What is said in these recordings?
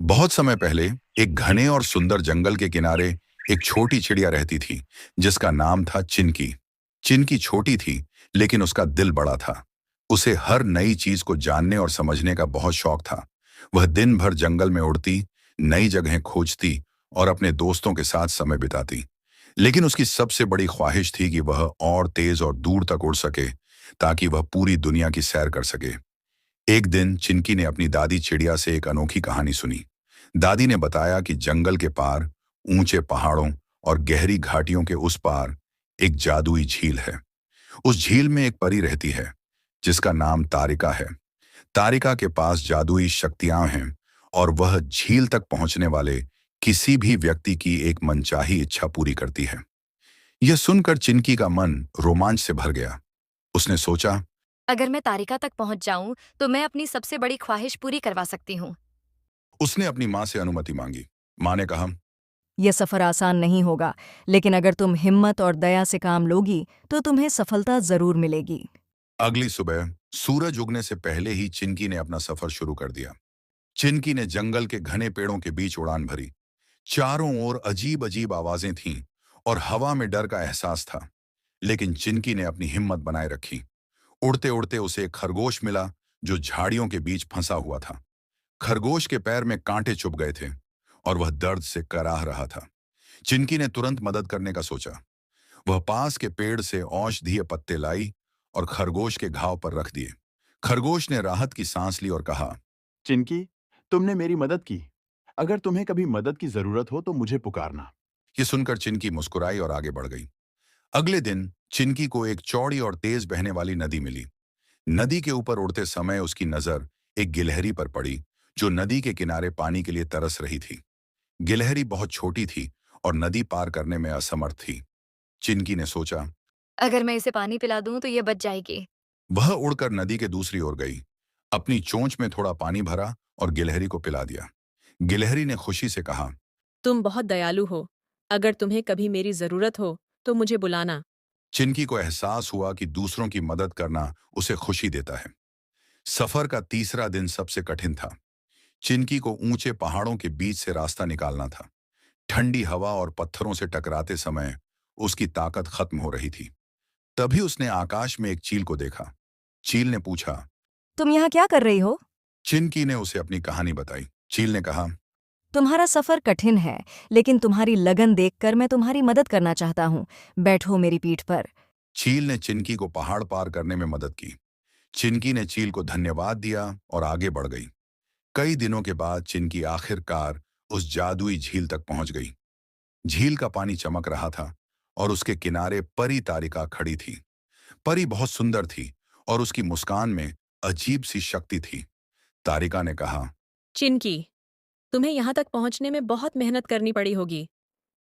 बहुत समय पहले एक घने और सुंदर जंगल के किनारे एक छोटी चिड़िया रहती थी जिसका नाम था चिंकी। चिंकी छोटी थी लेकिन उसका दिल बड़ा था। उसे हर नई चीज को जानने और समझने का बहुत शौक था। वह दिन भर जंगल में उड़ती, नई जगहें खोजती और अपने दोस्तों के साथ समय बिताती। लेकिन उसकी सबसे बड़ी ख्वाहिश थी कि वह और तेज और दूर तक उड़ सके ताकि वह पूरी दुनिया की सैर कर सके। एक दिन चिंकी ने अपनी दादी चिड़िया से एक अनोखी कहानी सुनी। दादी ने बताया कि जंगल के पार, ऊंचे पहाड़ों और गहरी घाटियों के उस पार एक जादुई झील है। उस झील में एक परी रहती है जिसका नाम तारिका है। तारिका के पास जादुई शक्तियां हैं और वह झील तक पहुंचने वाले किसी भी व्यक्ति की एक मनचाही इच्छा पूरी करती है। यह सुनकर चिंकी का मन रोमांच से भर गया। उसने सोचा, अगर मैं तारिका तक पहुंच जाऊं तो मैं अपनी सबसे बड़ी ख्वाहिश पूरी करवा सकती हूँ। उसने अपनी माँ से अनुमति मांगी। माँ ने कहा, ये सफ़र आसान नहीं होगा, लेकिन अगर तुम हिम्मत और दया से काम लोगी, तो तुम्हें सफलता ज़रूर मिलेगी। अगली सुबह सूरज उगने से पहले ही चिंकी ने अपना सफर शुरू कर दिया। चिंकी ने जंगल के घने पेड़ों के बीच उड़ान भरी। चारों ओर अजीब अजीब आवाजें थीं और हवा में डर का एहसास था। लेकिन चिंकी ने अपनी हिम्मत बनाए रखी। उड़ते उड़ते उसे एक खरगोश मिला जो झाड़ियों के बीच फंसा हुआ था। खरगोश के पैर में कांटे चुभ गए थे और वह दर्द से कराह रहा था। चिंकी ने तुरंत मदद करने का सोचा। वह पास के पेड़ से औषधीय पत्ते लाई और खरगोश के घाव पर रख दिए। खरगोश ने राहत की सांस ली और कहा, चिंकी, तुमने मेरी मदद की। अगर तुम्हें कभी मदद की जरूरत हो तो मुझे पुकारना। यह सुनकर चिंकी मुस्कुराई और आगे बढ़ गई। अगले दिन चिंकी को एक चौड़ी और तेज बहने वाली नदी मिली। नदी के ऊपर उड़ते समय उसकी नजर एक गिलहरी पर पड़ी जो नदी के किनारे पानी के लिए तरस रही थी। गिलहरी बहुत छोटी थी और नदी पार करने में असमर्थ थी। चिंकी ने सोचा। अगर मैं इसे पानी पिला दूं तो ये बच जाएगी। वह उड़कर नदी के दूसरी ओर गई, अपनी चोंच में थोड़ा पानी भरा और गिलहरी को पिला दिया। गिलहरी ने खुशी से कहा। तुम बहुत दयालु हो। अगर तुम्हें कभी मेरी जरूरत हो तो मुझे बुलाना। चिंकी को एहसास हुआ कि दूसरों की मदद करना उसे खुशी देता है। सफर का तीसरा दिन सबसे कठिन था। चिंकी को ऊंचे पहाड़ों के बीच से रास्ता निकालना था। ठंडी हवा और पत्थरों से टकराते समय उसकी ताकत खत्म हो रही थी। तभी उसने आकाश में एक चील को देखा। चील ने पूछा। तुम यहाँ क्या कर रही हो? चिंकी ने उसे अपनी कहानी बताई। चील ने कहा, तुम्हारा सफ़र कठिन है, लेकिन तुम्हारी लगन देखकर मैं तुम्हारी मदद करना चाहता हूँ। बैठो मेरी पीठ पर। चील ने चिंकी को पहाड़ पार करने में मदद की। चिंकी ने चील को धन्यवाद दिया और आगे बढ़ गई। कई दिनों के बाद चिंकी आखिरकार उस जादुई झील तक पहुंच गई। झील का पानी चमक रहा था और उसके किनारे परी तारिका खड़ी थी। परी बहुत सुंदर थी और उसकी मुस्कान में अजीब सी शक्ति थी। तारिका ने कहा, चिंकी, तुम्हें यहाँ तक पहुँचने में बहुत मेहनत करनी पड़ी होगी।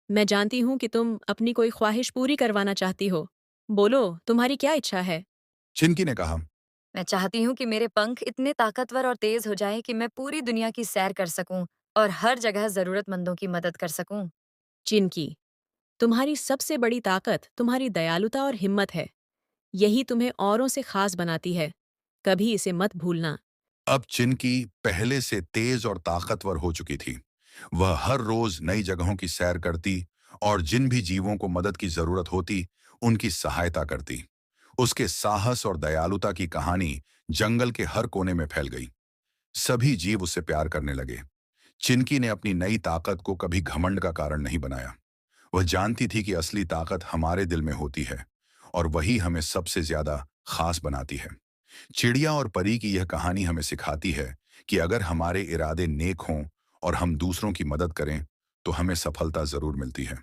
मैं जानती हूँ कि तुम अपनी कोई ख्वाहिश पूरी करवाना चाहती हो। बोलो, तुम्हारी क्या इच्छा है? चिंकी ने कहा, मैं चाहती हूँ कि मेरे पंख इतने ताकतवर और तेज हो जाएं कि मैं पूरी दुनिया की सैर कर सकूं और हर जगह जरूरतमंदों की मदद कर सकूं। चिंकी, तुम्हारी सबसे बड़ी ताकत तुम्हारी दयालुता और हिम्मत है। यही तुम्हें औरों से खास बनाती है। कभी इसे मत भूलना। अब चिंकी पहले से तेज और ताकतवर हो चुकी थी। वह हर रोज नई जगहों की सैर करती और जिन भी जीवों को मदद की जरूरत होती उनकी सहायता करती। उसके साहस और दयालुता की कहानी जंगल के हर कोने में फैल गई। सभी जीव उससे प्यार करने लगे। चिंकी ने अपनी नई ताकत को कभी घमंड का कारण नहीं बनाया। वह जानती थी कि असली ताकत हमारे दिल में होती है और वही हमें सबसे ज्यादा खास बनाती है। चिड़िया और परी की यह कहानी हमें सिखाती है कि अगर हमारे इरादे नेक हों और हम दूसरों की मदद करें तो हमें सफलता जरूर मिलती है।